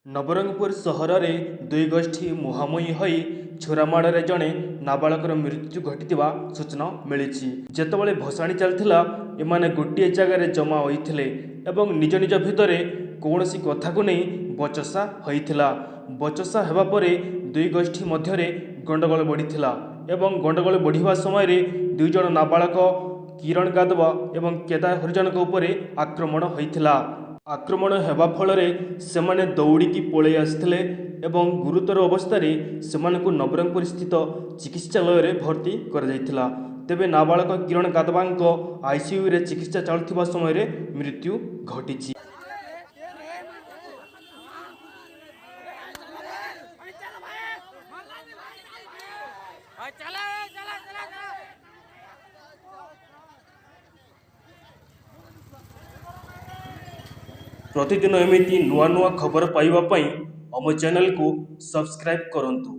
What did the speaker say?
ନବରଙ୍ଗପୁର ସହରରେ ଦୁଇ ଗୋଷ୍ଠୀ ମୁହାଁମୁହିଁ ହୋଇ ଛୁରାମାଡ଼ରେ ଜଣେ ନାବାଳକର ମୃତ୍ୟୁ ଘଟିଥିବା ସୂଚନା ମିଳିଛି। ଯେତେବେଳେ ଭସାଣି ଚାଲିଥିଲା, ଏମାନେ ଗୋଟିଏ ଜାଗାରେ ଜମା ହୋଇଥିଲେ ଏବଂ ନିଜ ନିଜ ଭିତରେ କୌଣସି କଥାକୁ ନେଇ ବଚସା ହୋଇଥିଲା। ବଚସା ହେବା ପରେ ଦୁଇ ଗୋଷ୍ଠୀ ମଧ୍ୟରେ ଗଣ୍ଡଗୋଳ ବଢ଼ିଥିଲା ଏବଂ ଗଣ୍ଡଗୋଳ ବଢ଼ିବା ସମୟରେ ଦୁଇ ଜଣ ନାବାଳକ କିରଣ ଯାଦବ ଏବଂ କେଦାର ହରିଜନଙ୍କ ଉପରେ ଆକ୍ରମଣ ହୋଇଥିଲା। ଆକ୍ରମଣ ହେବା ଫଳରେ ସେମାନେ ଦୌଡ଼ିକି ପଳାଇ ଆସିଥିଲେ ଏବଂ ଗୁରୁତର ଅବସ୍ଥାରେ ସେମାନଙ୍କୁ ନବରଙ୍ଗପୁର ସ୍ଥିତ ଚିକିତ୍ସାଳୟରେ ଭର୍ତ୍ତି କରାଯାଇଥିଲା। ତେବେ ନାବାଳକ କିରଣ ଯାଦବଙ୍କ ଆଇସିୟୁରେ ଚିକିତ୍ସା ଚାଲୁଥିବା ସମୟରେ ମୃତ୍ୟୁ ଘଟିଛି। ପ୍ରତିଦିନ ଏମିତି ନୂଆ ନୂଆ ଖବର ପାଇବା ପାଇଁ ଆମ ଚ୍ୟାନେଲକୁ ସବସ୍କ୍ରାଇବ୍ କରନ୍ତୁ।